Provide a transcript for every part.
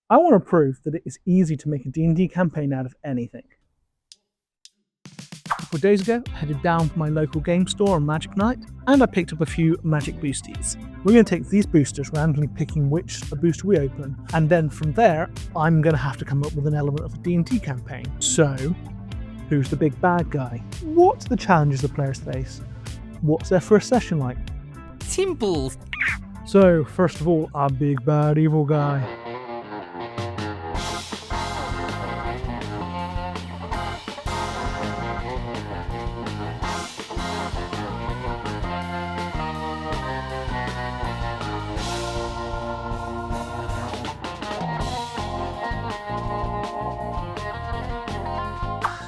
I want to prove that it is easy to make a D&D campaign out of anything. A couple of days ago, I headed down to my local game store on Magic Night, and I picked up a few magic boosties. We're going to take these boosters, randomly picking which booster we open, and then from there, I'm going to have to come up with an element of a D&D campaign. So, who's the big bad guy? What's the challenges the players face? What's their first session like? Simple. So, first of all, our big bad evil guy.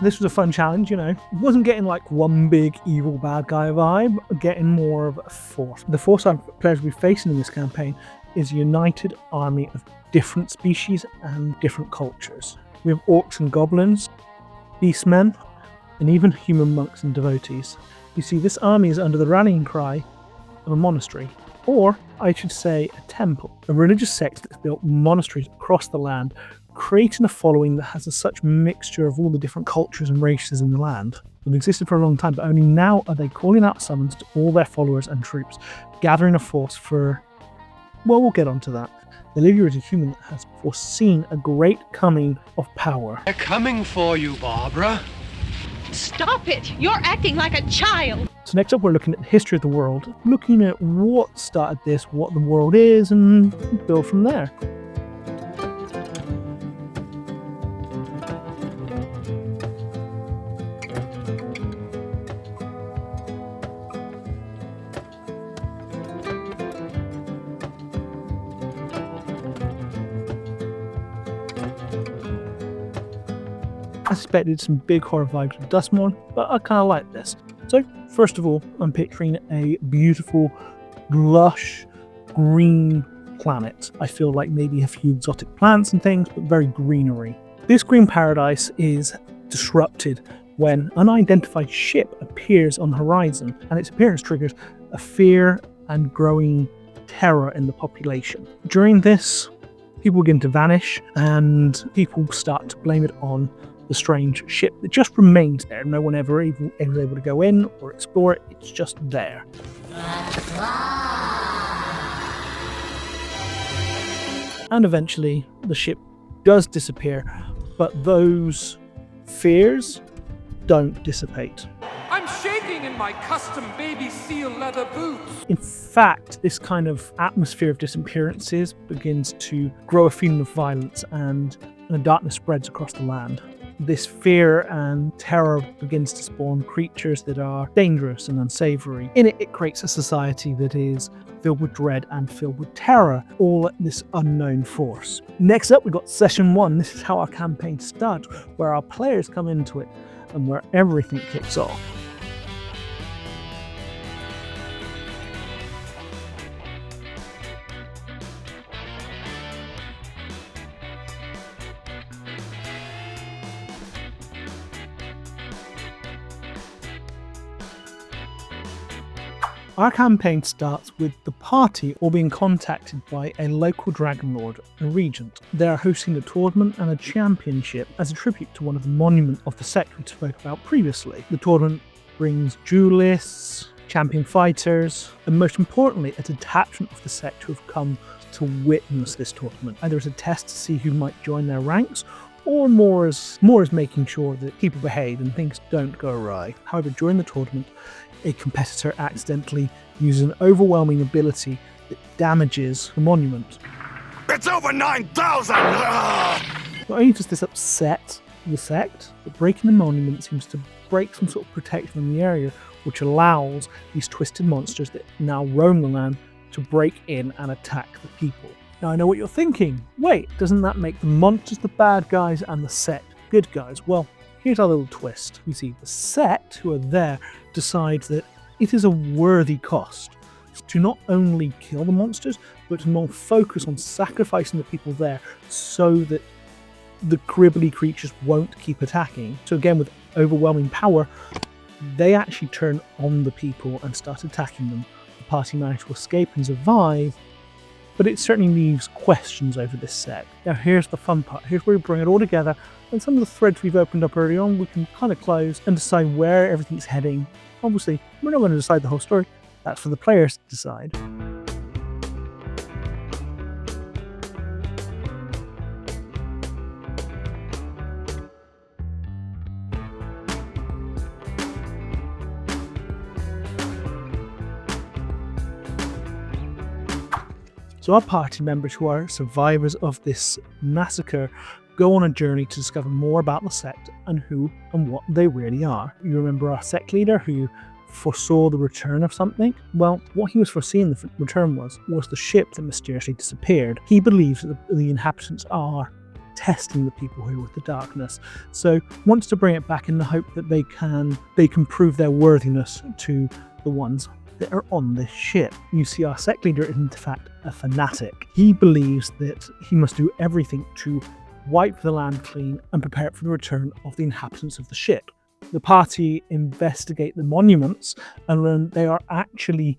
This was a fun challenge, It wasn't getting like one big evil bad guy vibe, getting more of a force. The force our players will be facing in this campaign is a united army of different species and different cultures. We have orcs and goblins, beastmen, and even human monks and devotees. You see, this army is under the rallying cry of a monastery, or I should say a temple, a religious sect that's built monasteries across the land, creating a following that has such mixture of all the different cultures and races in the land. They've existed for a long time, but only now are they calling out summons to all their followers and troops, gathering a force for... well, we'll get onto that. The leader is a human that has foreseen a great coming of power. They're coming for you, Barbara. Stop it! You're acting like a child! So next up, we're looking at the history of the world, looking at what started this, what the world is, and build from there. I suspected some big horror vibes with Duskmourn, but I kind of like this. So, first of all, I'm picturing a beautiful, lush, green planet. I feel like maybe a few exotic plants and things, but very greenery. This green paradise is disrupted when an unidentified ship appears on the horizon, and its appearance triggers a fear and growing terror in the population. During this, people begin to vanish, and people start to blame it on the strange ship that just remains there. No one ever is able to go in or explore it. It's just there. And eventually the ship does disappear, but those fears don't dissipate. I'm shaking in my custom baby seal leather boots. In fact, this kind of atmosphere of disappearances begins to grow a feeling of violence, and the darkness spreads across the land. This fear and terror begins to spawn creatures that are dangerous and unsavory. In it, it creates a society that is filled with dread and filled with terror, all at this unknown force. Next up, we've got Session 1. This is how our campaign starts, where our players come into it and where everything kicks off. Our campaign starts with the party all being contacted by a local dragon lord and regent. They are hosting a tournament and a championship as a tribute to one of the monuments of the sect we spoke about previously. The tournament brings duelists, champion fighters, and most importantly, a detachment of the sect who have come to witness this tournament, either as a test to see who might join their ranks, or more as making sure that people behave and things don't go awry. However, during the tournament, a competitor accidentally uses an overwhelming ability that damages the monument. It's over 9,000! Not only does this upset the sect, but breaking the monument seems to break some sort of protection in the area, which allows these twisted monsters that now roam the land to break in and attack the people. Now I know what you're thinking. Wait, doesn't that make the monsters the bad guys and the sect good guys? Well, here's our little twist. You see, the sect who are there decide that it is a worthy cost to not only kill the monsters, but to more focus on sacrificing the people there so that the cribbly creatures won't keep attacking. So again, with overwhelming power, they actually turn on the people and start attacking them. The party managed to escape and survive, but it certainly leaves questions over this set. Now here's the fun part. Here's where we bring it all together, and some of the threads we've opened up early on we can kind of close and decide where everything's heading. Obviously, we're not going to decide the whole story. That's for the players to decide. So our party members, who are survivors of this massacre, go on a journey to discover more about the sect and who and what they really are. You remember our sect leader who foresaw the return of something? Well, what he was foreseeing the return was the ship that mysteriously disappeared. He believes that the inhabitants are testing the people who are with the darkness, so wants to bring it back in the hope that they can prove their worthiness to the ones that are on this ship. You see, our sect leader is in fact a fanatic. He believes that he must do everything to wipe the land clean and prepare it for the return of the inhabitants of the ship. The party investigate the monuments and learn they are actually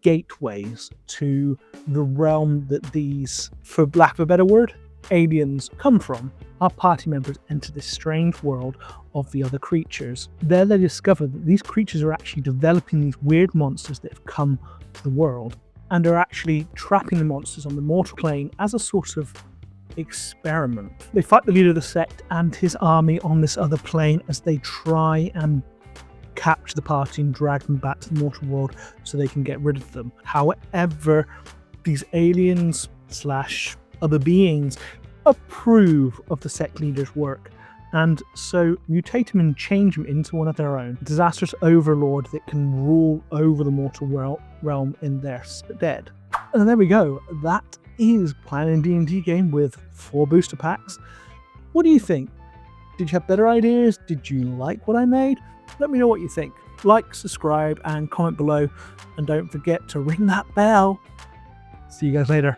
gateways to the realm that these, for lack of a better word, aliens come from. Our party members enter this strange world of the other creatures. There they discover that these creatures are actually developing these weird monsters that have come to the world and are actually trapping the monsters on the mortal plane as a sort of experiment. They fight the leader of the sect and his army on this other plane as they try and capture the party and drag them back to the mortal world so they can get rid of them. However, these aliens / other beings approve of the sect leader's work, and so mutate him and change him into one of their own, a disastrous overlord that can rule over the mortal realm in their stead. And there we go. That is playing a D&D game with 4 booster packs. What do you think? Did you have better ideas? Did you like what I made? Let me know what you think. Like, subscribe, and comment below, and don't forget to ring that bell. See you guys later.